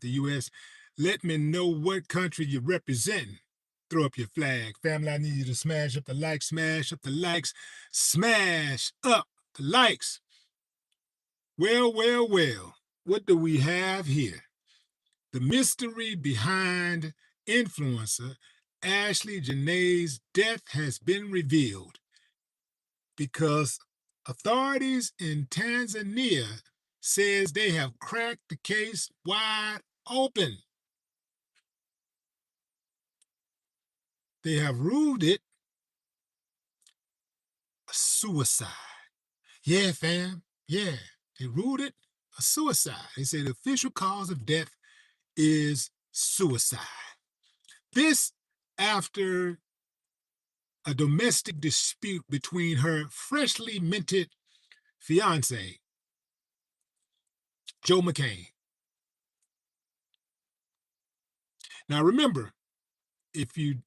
the U.S. Let me know what country you're representing. Throw up your flag. Family, I need you to smash up the likes, smash up the likes, smash up the likes. Well, well, well, what do we have here? The mystery behind influencer Ashlee Jenae's death has been revealed because authorities in Tanzania says they have cracked the case wide open. They have ruled it a suicide. Yeah, fam. Yeah, they ruled it a suicide. They say the official cause of death is suicide. This after a domestic dispute between her freshly minted fiancé, Joe McCann. Now remember, if you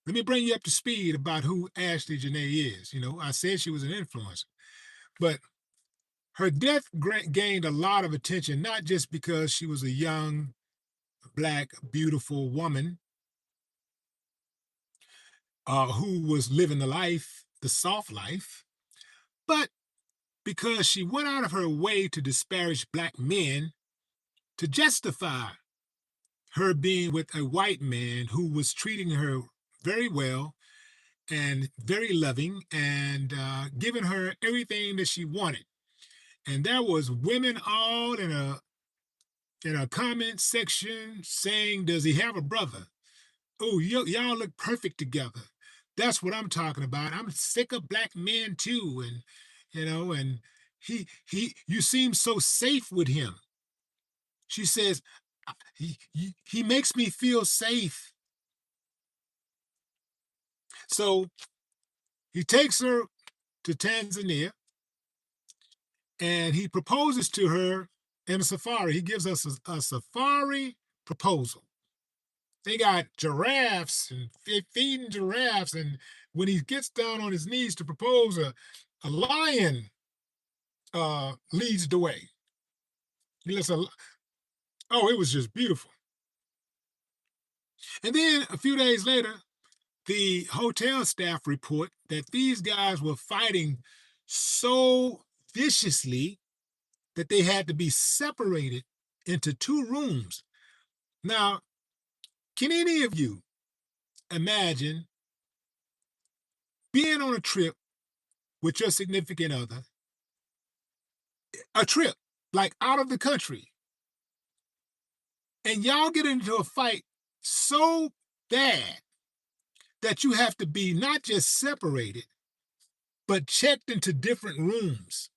let me bring you up to speed about who Ashlee Jenae is. You know, I said she was an influencer, but her death gained a lot of attention, not just because she was a young, black, beautiful woman who was living the life, the soft life, but because she went out of her way to disparage black men to justify her being with a white man who was treating her very well and very loving and giving her everything that she wanted. And there was women all in a comment section saying, "Does he have a brother? Oh, y'all look perfect together." That's what I'm talking about. I'm sick of black men too, and and you seem so safe with him. She says, he makes me feel safe. So he takes her to Tanzania and he proposes to her in a safari. He gives us a safari proposal. They got giraffes and feeding giraffes. And when he gets down on his knees to propose, a lion leads the way. He lets oh, it was just beautiful. And then a few days later, the hotel staff report that these guys were fighting so viciously that they had to be separated into two rooms. Now, can any of you imagine being on a trip with your significant other, a trip like out of the country, and y'all get into a fight so bad that you have to be not just separated, but checked into different rooms?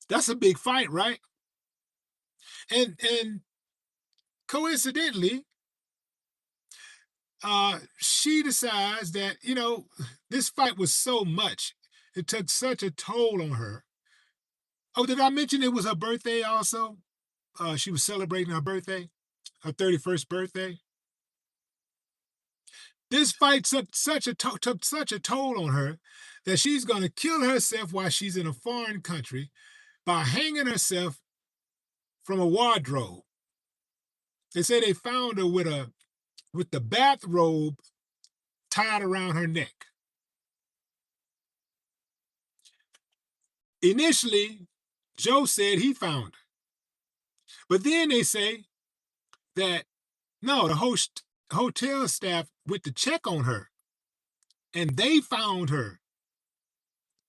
That's a big fight, right? And coincidentally, she decides that, this fight was so much, it took such a toll on her. Oh, did I mention it was her birthday also? She was celebrating her birthday, her 31st birthday. This fight took such a toll on her that she's going to kill herself while she's in a foreign country by hanging herself from a wardrobe. They say they found her with the bathrobe tied around her neck. Initially, Joe said he found her. But then they say that no, the hotel staff went to check on her and they found her.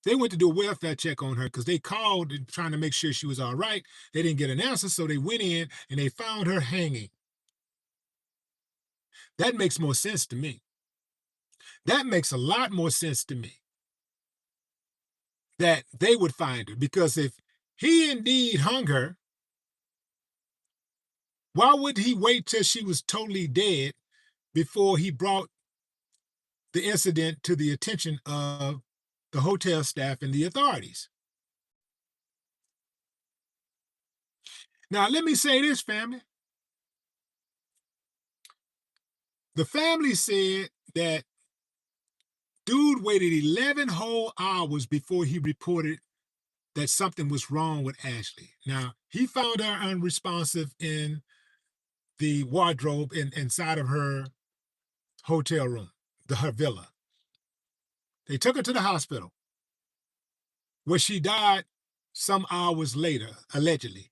They went to do a welfare check on her because they called trying to make sure she was all right. They didn't get an answer, so they went in and they found her hanging. That makes more sense to me. That makes a lot more sense to me that they would find her, because if he indeed hung her, why would he wait till she was totally dead before he brought the incident to the attention of the hotel staff and the authorities? Now, let me say this, family. The family said that dude waited 11 whole hours before he reported that something was wrong with Ashlee. Now, he found her unresponsive in the wardrobe inside of her hotel room, her villa. They took her to the hospital, where she died some hours later, allegedly.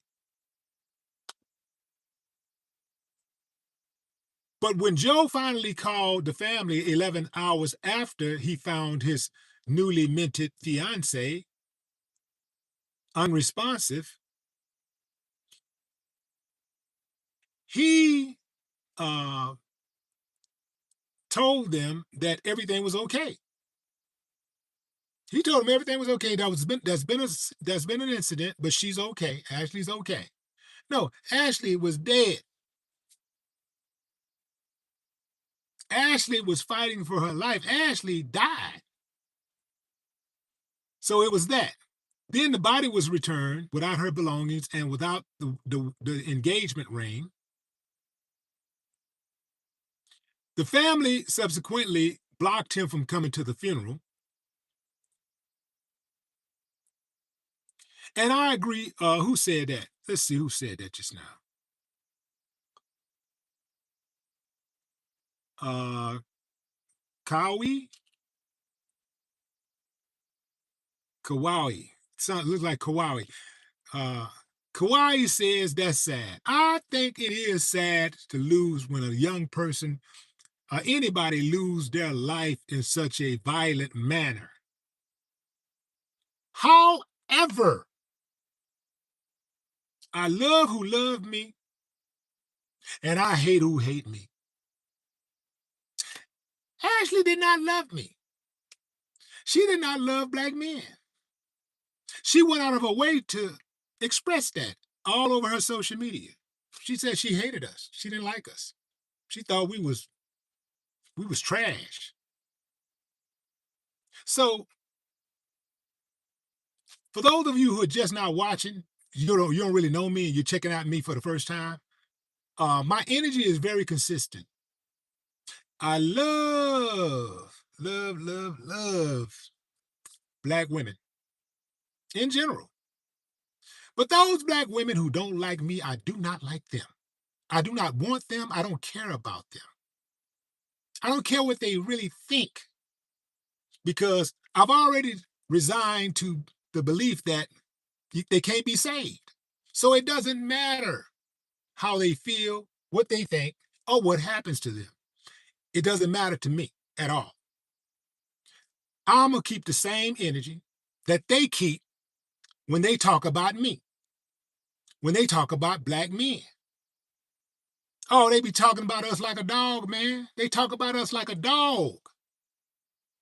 But when Joe finally called the family 11 hours after he found his newly minted fiancé unresponsive, he told them that everything was okay. He told them everything was okay. There's been an incident, but she's okay. Ashlee's okay. No, Ashlee was dead. Ashlee was fighting for her life. Ashlee died. So it was that. Then the body was returned without her belongings and without the engagement ring. The family subsequently blocked him from coming to the funeral. And I agree. Who said that? Let's see who said that just now. Kawi? Kawaii. Looks like Kawaii. Kawaii says that's sad. I think it is sad to lose when a young person, anybody lose their life in such a violent manner. However, I love who love me, and I hate who hate me. Ashlee did not love me. She did not love black men. She went out of her way to express that all over her social media. She said she hated us. She didn't like us. She thought we was trash. So, for those of you who are just now watching, you don't really know me and you're checking out me for the first time, my energy is very consistent. I love black women in general. But those black women who don't like me, I do not like them. I do not want them. I don't care about them. I don't care what they really think, because I've already resigned to the belief that they can't be saved. So it doesn't matter how they feel, what they think, or what happens to them. It doesn't matter to me at all. I'm going to keep the same energy that they keep when they talk about me, when they talk about black men. Oh, they be talking about us like a dog, man. They talk about us like a dog.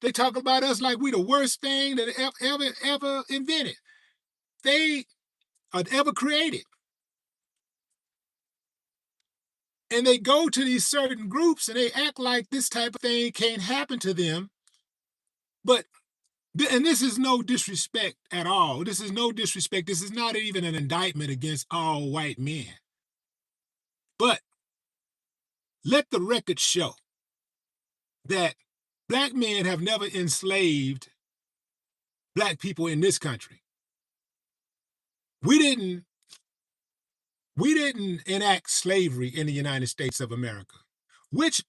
They talk about us like we the worst thing that ever invented. They are ever created. And they go to these certain groups and they act like this type of thing can't happen to them. But, and this is no disrespect at all. This is no disrespect. This is not even an indictment against all white men. But let the record show that black men have never enslaved black people in this country. We didn't enact slavery in the United States of America, which,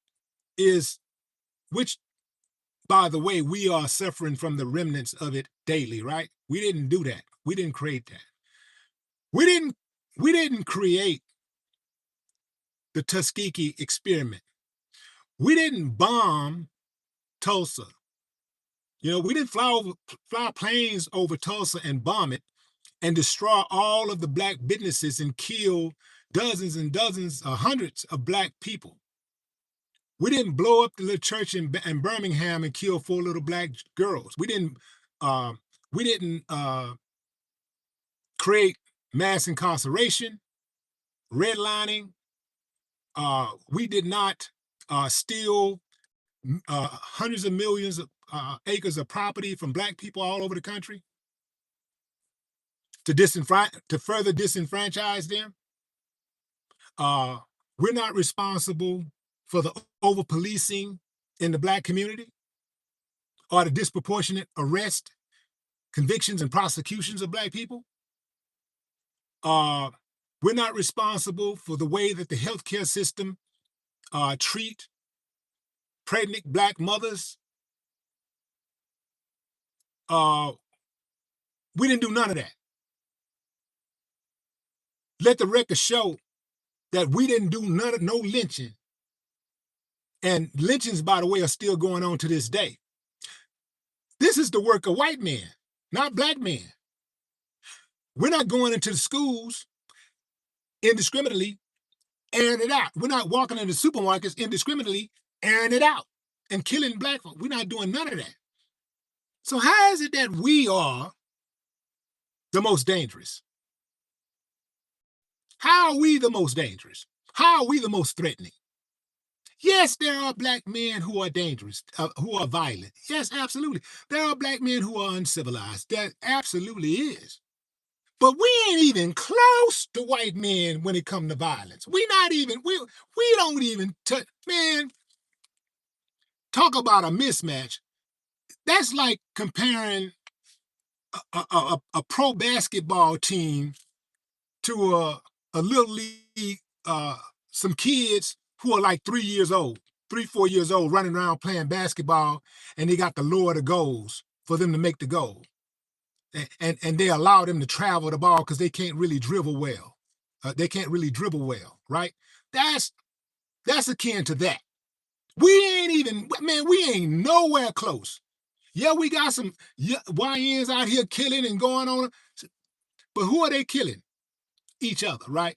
by the way, we are suffering from the remnants of it daily, right? We didn't do that. We didn't create that. We didn't create the Tuskegee experiment. We didn't bomb Tulsa. We didn't fly planes over Tulsa and bomb it and destroy all of the black businesses and kill dozens and dozens or hundreds of black people. We didn't blow up the little church in Birmingham and kill 4 little black girls. We didn't create mass incarceration, redlining. We did not steal hundreds of millions of acres of property from black people all over the country to further disenfranchise them. We're not responsible for the over-policing in the black community or the disproportionate arrest convictions and prosecutions of black people. We're not responsible for the way that the healthcare system treat pregnant black mothers. We didn't do none of that. Let the record show that we didn't do no lynching. And lynchings, by the way, are still going on to this day. This is the work of white men, not black men. We're not going into the schools indiscriminately, airing it out. We're not walking into supermarkets indiscriminately, airing it out and killing black folk. We're not doing none of that. So how is it that we are the most dangerous? How are we the most dangerous? How are we the most threatening? Yes, there are black men who are dangerous, who are violent. Yes, absolutely. There are black men who are uncivilized. That absolutely is. But we ain't even close to white men when it comes to violence. We don't even touch, man, talk about a mismatch. That's like comparing a pro basketball team to a little league, some kids who are like 3 years old, 4 years old, running around playing basketball, and they got to lower the goals for them to make the goal. And they allow them to travel the ball because they can't really dribble well. Right? That's akin to that. We ain't nowhere close. Yeah, we got some YNs out here killing and going on, but who are they killing? Each other, right?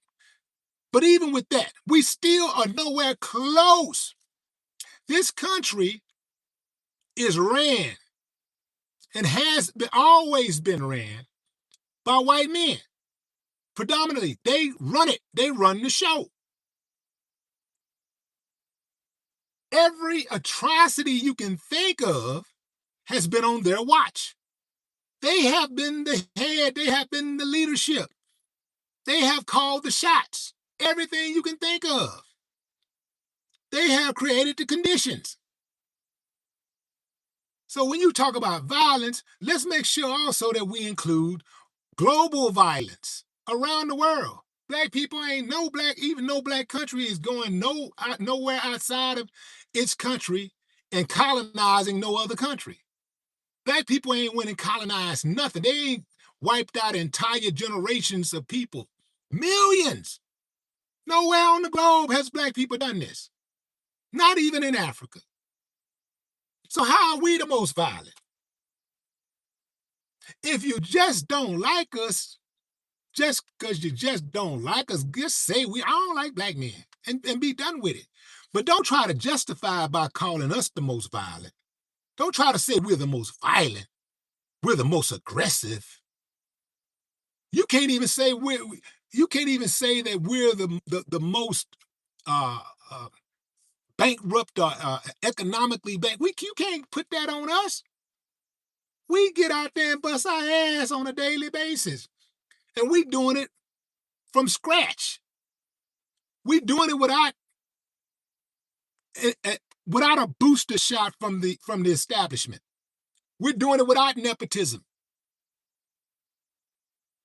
But even with that, we still are nowhere close. This country is ran and has always been ran by white men. Predominantly, they run it. They run the show. Every atrocity you can think of has been on their watch. They have been the head. They have been the leadership. They have called the shots. Everything you can think of. They have created the conditions. So when you talk about violence, let's make sure also that we include global violence around the world. Black people ain't no black country is going nowhere outside of its country and colonizing no other country. Black people ain't went and colonized nothing. They ain't wiped out entire generations of people. Millions. Nowhere on the globe has black people done this. Not even in Africa. So how are we the most violent? If you just don't like us, just because you just don't like us, just say I don't like black men and be done with it. But don't try to justify by calling us the most violent. Don't try to say we're the most violent. We're the most aggressive. You can't even say that we're the most bankrupt or economically bankrupt. You can't put that on us. We get out there and bust our ass on a daily basis. And we doing it from scratch. We doing it without a booster shot from the establishment. We're doing it without nepotism.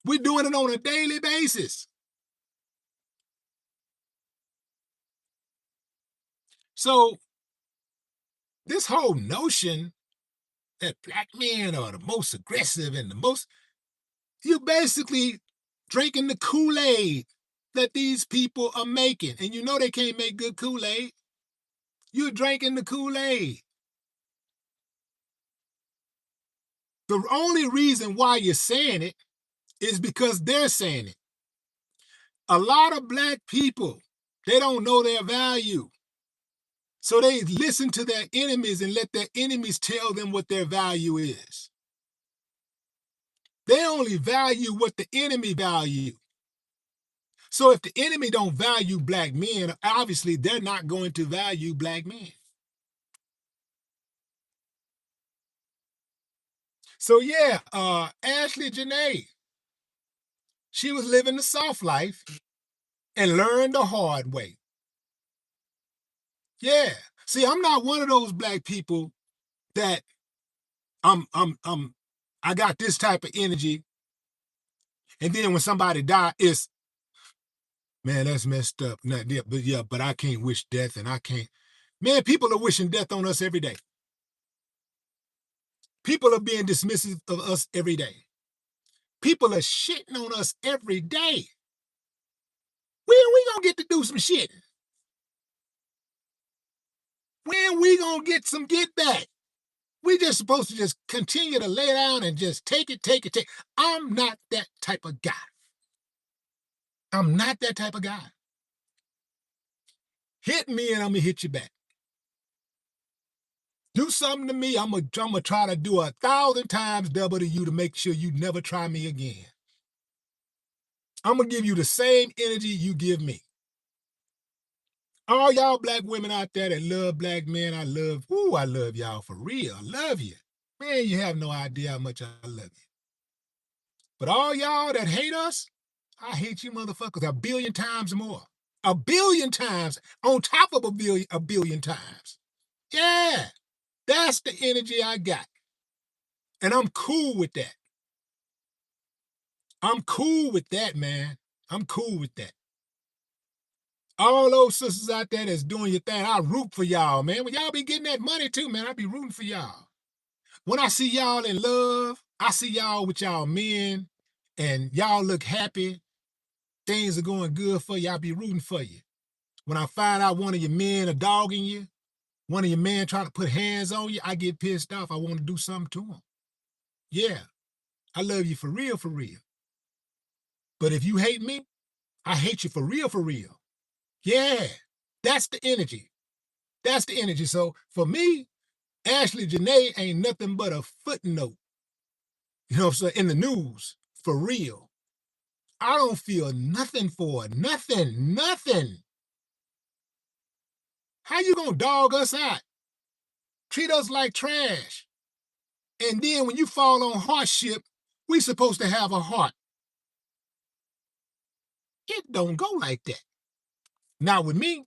We're doing it on a daily basis. So this whole notion that black men are the most aggressive and you're basically drinking the Kool-Aid that these people are making. And you know they can't make good Kool-Aid. You're drinking the Kool-Aid. The only reason why you're saying it is because they're saying it. A lot of black people, they don't know their value. So they listen to their enemies and let their enemies tell them what their value is. They only value what the enemy value. So if the enemy don't value black men, obviously they're not going to value black men. So yeah, Ashlee Jenae, she was living the soft life and learned the hard way. Yeah. See, I'm not one of those black people that I'm I got this type of energy. And then when somebody die, it's, man, that's messed up. But I can't wish death and I can't. Man, people are wishing death on us every day. People are being dismissive of us every day. People are shitting on us every day. When we gonna get to do some shitting? When we gonna get some get back? We just supposed to just continue to lay down and just take it. I'm not that type of guy. I'm not that type of guy. Hit me and I'm gonna hit you back. Do something to me, I'm gonna try to do 1,000 times double to you to make sure you never try me again. I'm gonna give you the same energy you give me. All y'all black women out there that love black men, I love y'all for real. I love you. Man, you have no idea how much I love you. But all y'all that hate us, I hate you motherfuckers 1,000,000,000 times more. 1,000,000,000 times on top of a billion times. Yeah, that's the energy I got. And I'm cool with that. I'm cool with that, man. I'm cool with that. All those sisters out there that's doing your thing, I root for y'all, man. When y'all be getting that money too, man, I be rooting for y'all. When I see y'all in love, I see y'all with y'all men, and y'all look happy, things are going good for you, I be rooting for you. When I find out one of your men are dogging you, one of your men trying to put hands on you, I get pissed off. I want to do something to them. Yeah, I love you for real, for real. But if you hate me, I hate you for real, for real. Yeah, that's the energy. That's the energy. So for me, Ashlee Jenae ain't nothing but a footnote. You know what I'm saying? In the news, for real. I don't feel nothing for her. Nothing. How you gonna dog us out? Treat us like trash. And then when you fall on hardship, we supposed to have a heart. It don't go like that. Not with me.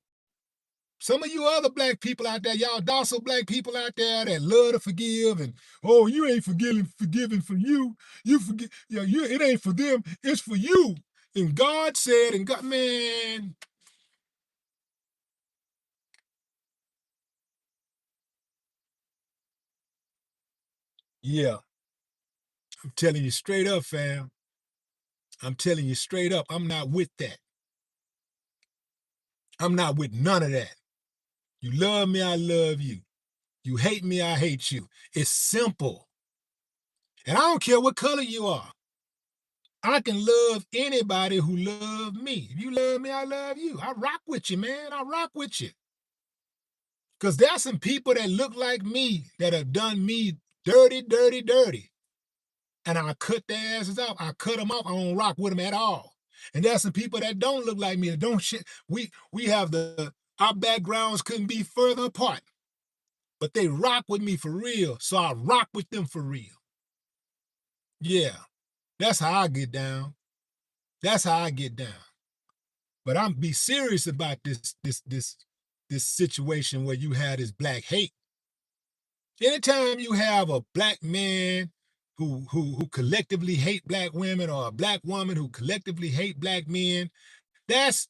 Some of you other black people out there, y'all docile black people out there that love to forgive, and oh, you ain't forgiving for you. You forgive, it ain't for them, it's for you. And God said, and God, man. Yeah, I'm telling you straight up, fam. I'm telling you straight up, I'm not with that. I'm not with none of that. You love me, I love you. You hate me, I hate you. It's simple. And I don't care what color you are. I can love anybody who love me. If you love me, I love you. I rock with you, man. I rock with you. Because there's some people that look like me that have done me dirty. And I cut their asses off. I cut them off. I don't rock with them at all. And there's some people that don't look like me, that don't shit. We have our backgrounds couldn't be further apart. But they rock with me for real. So I rock with them for real. Yeah. That's how I get down. That's how I get down. But I'm be serious about this situation where you have this black hate. Anytime you have a black man who collectively hate black women, or a black woman who collectively hate black men, that's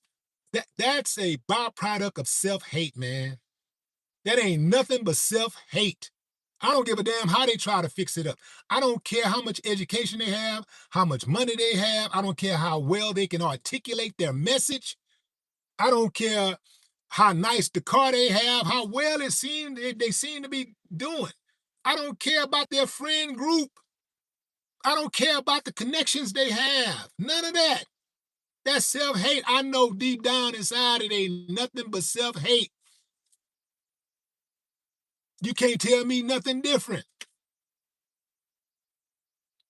a byproduct of self-hate, man. That ain't nothing but self-hate. I don't give a damn how they try to fix it up. I don't care how much education they have, how much money they have. I don't care how well they can articulate their message. I don't care how nice the car they have, how well they seem to be doing. I don't care about their friend group. I don't care about the connections they have. None of that. That's self-hate. I know deep down inside it ain't nothing but self-hate. You can't tell me nothing different.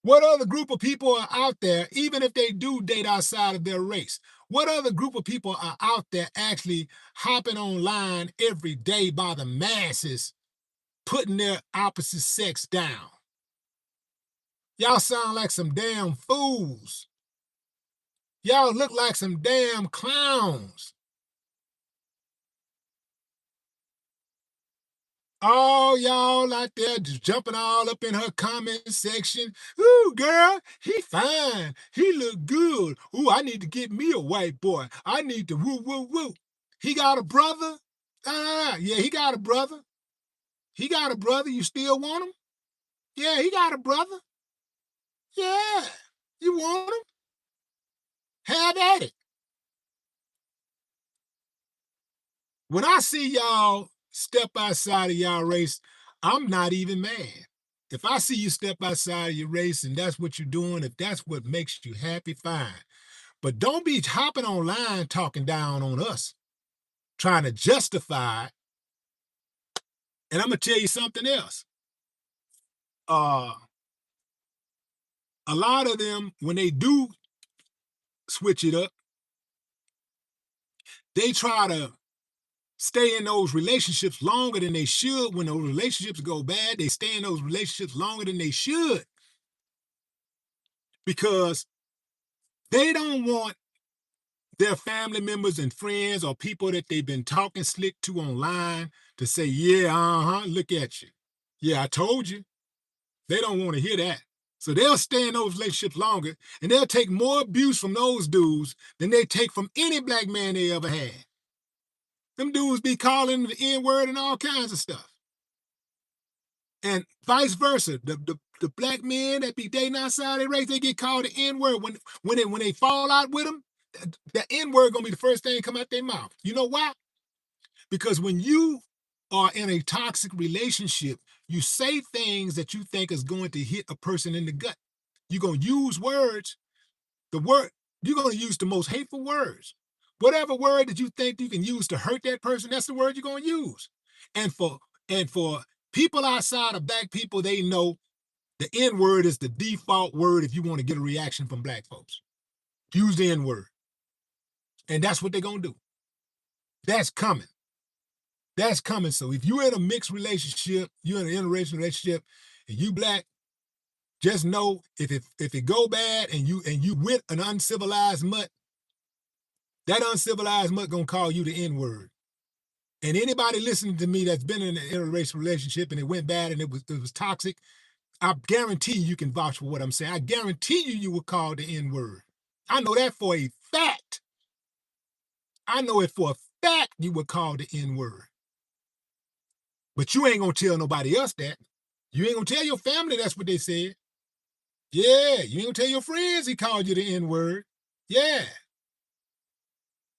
What other group of people are out there, even if they do date outside of their race? What other group of people are out there actually hopping online every day by the masses, putting their opposite sex down? Y'all sound like some damn fools. Y'all look like some damn clowns. All y'all out there just jumping all up in her comment section. Ooh, girl, he fine. He look good. Ooh, I need to get me a white boy. I need to woo, woo, woo. He got a brother? Yeah, he got a brother. He got a brother. You still want him? Yeah, he got a brother. Yeah. You want him? Have at it. When I see y'all step outside of y'all race, I'm not even mad. If I see you step outside of your race and that's what you're doing, if that's what makes you happy, fine. But don't be hopping online talking down on us, trying to justify it. And I'm going to tell you something else. A lot of them, when they do switch it up, they try to stay in those relationships longer than they should. When those relationships go bad, they stay in those relationships longer than they should because they don't want their family members and friends or people that they've been talking slick to online to say, yeah, look at you. Yeah, I told you. They don't want to hear that. So they'll stay in those relationships longer and they'll take more abuse from those dudes than they take from any black man they ever had. Them dudes be calling the N-word and all kinds of stuff. And vice versa. The black men that be dating outside their race, they get called the N-word. When they fall out with them, the N-word gonna be the first thing come out their mouth. You know why? Because when you are in a toxic relationship, you say things that you think is going to hit a person in the gut. You're gonna use words, you're gonna use the most hateful words. Whatever word that you think you can use to hurt that person, that's the word you're gonna use. And for people outside of black people, they know the N-word is the default word if you want to get a reaction from black folks. Use the N-word. And that's what they're gonna do. That's coming. That's coming. So if you're in a mixed relationship, you're in an interracial relationship, and you black, just know if it go bad and you with an uncivilized mutt, that uncivilized mutt gonna call you the N-word. And anybody listening to me that's been in an interracial relationship and it went bad and it was toxic, I guarantee you can vouch for what I'm saying. I guarantee you will call the N-word. I know that for a fact. I know it for a fact you would call the N-word. But you ain't gonna tell nobody else that. You ain't gonna tell your family that's what they said. Yeah, you ain't gonna tell your friends he called you the N-word. Yeah.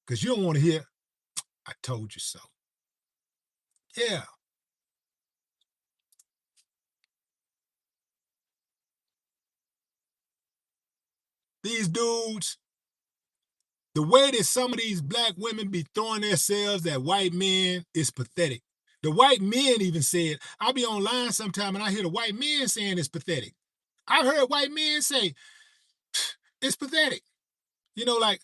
Because you don't want to hear, I told you so. Yeah. These dudes, the way that some of these black women be throwing themselves at white men is pathetic. The white men even said, I'll be online sometime and I hear the white men saying it's pathetic. I've heard white men say, it's pathetic. You know, like,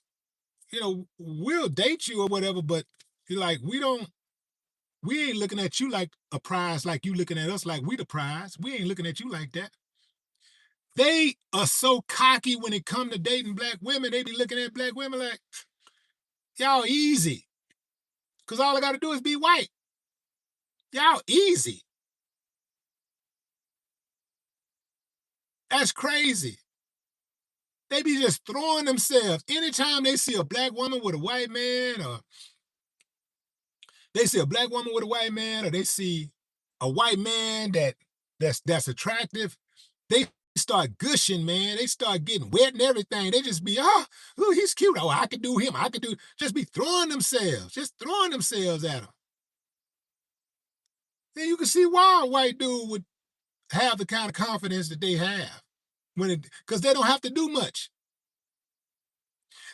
we'll date you or whatever, but you're like, we ain't looking at you like a prize, like you looking at us like we the prize. We ain't looking at you like that. They are so cocky when it come to dating black women. They be looking at black women like, y'all easy. Because all I got to do is be white. Y'all easy. That's crazy. They be just throwing themselves. Anytime they see a black woman with a white man, or they see a black woman with a white man, or they see a white man that's attractive, they start gushing, man. They start getting wet and everything. They just be, oh, he's cute. Oh, I could do him. I could do, just be throwing themselves at him. Then you can see why a white dude would have the kind of confidence that they have because they don't have to do much.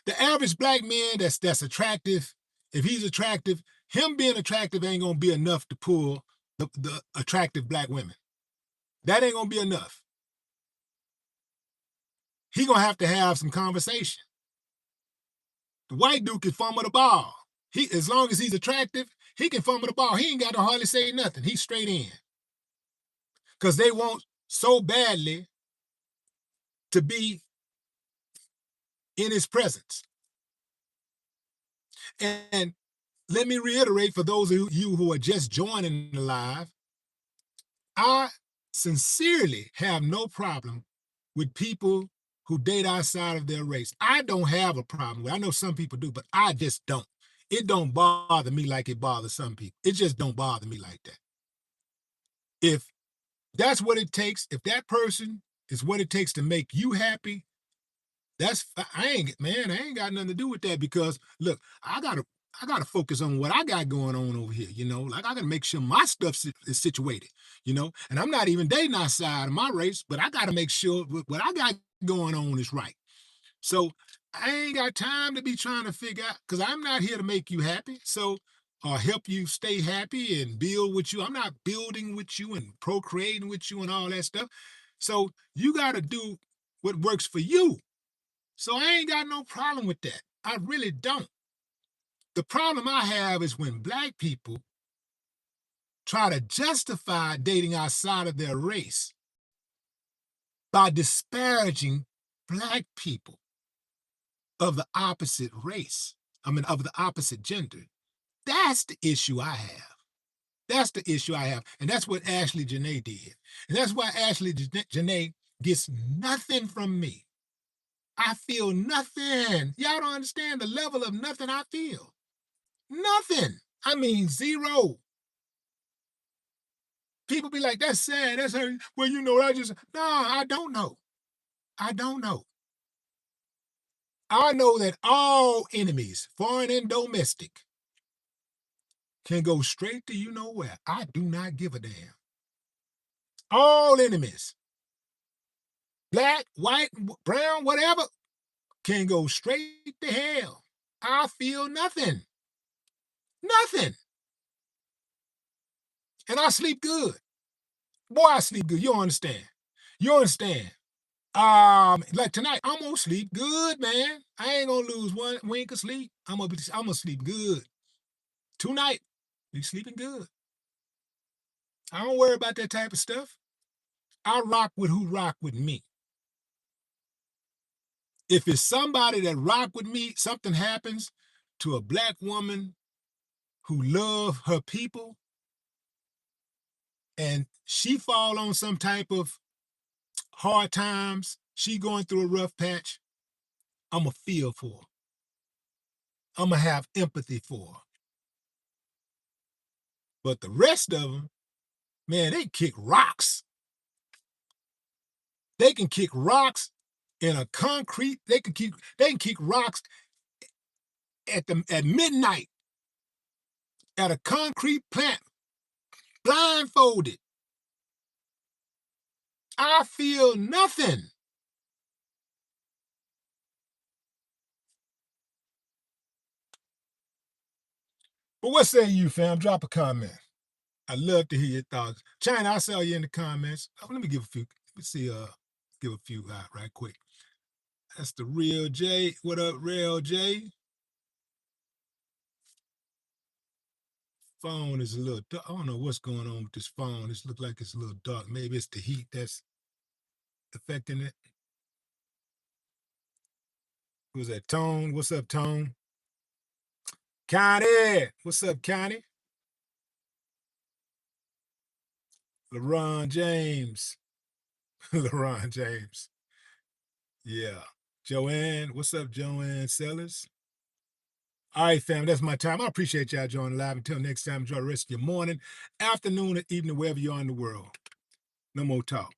The average black man that's attractive, if he's attractive, him being attractive ain't gonna be enough to pull the attractive black women. That ain't gonna be enough. He gonna have to have some conversation. The white dude can fumble the ball. As long as he's attractive, he can fumble the ball. He ain't got to hardly say nothing. He's straight in. Because they want so badly to be in his presence. And let me reiterate for those of you who are just joining the live, I sincerely have no problem with people who date outside of their race. I don't have a problem with it. I know some people do, but I just don't. It don't bother me like it bothers some people. It just don't bother me like that. If that's what it takes, if that person is what it takes to make you happy, I ain't got nothing to do with that because look, I gotta focus on what I got going on over here, like I gotta make sure my stuff is situated, and I'm not even dating outside of my race, but I gotta make sure what I got going on is right. So I ain't got time to be trying to figure out because I'm not here to make you happy. So or help you stay happy and build with you. I'm not building with you and procreating with you and all that stuff. So you got to do what works for you. So I ain't got no problem with that. I really don't. The problem I have is when black people try to justify dating outside of their race by disparaging black people of the opposite race. Of the opposite gender. That's the issue I have. That's the issue I have. And that's what Ashlee Jenae did. And that's why Ashlee Jenae gets nothing from me. I feel nothing. Y'all don't understand the level of nothing I feel. Nothing. I mean, zero. People be like, that's sad. That's her. Well, no, I don't know. I don't know. I know that all enemies, foreign and domestic, can go straight to you know where. I do not give a damn. All enemies, black, white, brown, whatever, can go straight to hell. I feel nothing. Nothing. And I sleep good. Boy, I sleep good. You don't understand. You understand. Like tonight, I'm gonna sleep good, man. I ain't gonna lose one wink of sleep. I'm gonna sleep good. Tonight, be sleeping good. I don't worry about that type of stuff. I rock with who rock with me. If it's somebody that rock with me, something happens to a black woman who love her people and she fall on some type of hard times, she going through a rough patch, I'ma feel for her. I'ma have empathy for her. But the rest of them, man, they kick rocks. They can kick rocks in a concrete, they can kick rocks at midnight at a concrete plant, blindfolded. I feel nothing. But what say you, fam? Drop a comment. I'd love to hear your thoughts. China, I saw you in the comments. Let me give a few. Let me see. Give a few out right quick. That's the Real J. What up, Real J? Phone is a little dark. I don't know what's going on with this phone. It looks like it's a little dark. Maybe it's the heat that's affecting it. Who's that? Tone? What's up, Tone? Connie! What's up, Connie? LeBron James. LeBron James. Yeah. Joanne. What's up, Joanne Sellers? All right, fam, that's my time. I appreciate y'all joining live. Until next time, enjoy the rest of your morning, afternoon, or evening, wherever you are in the world. No more talk.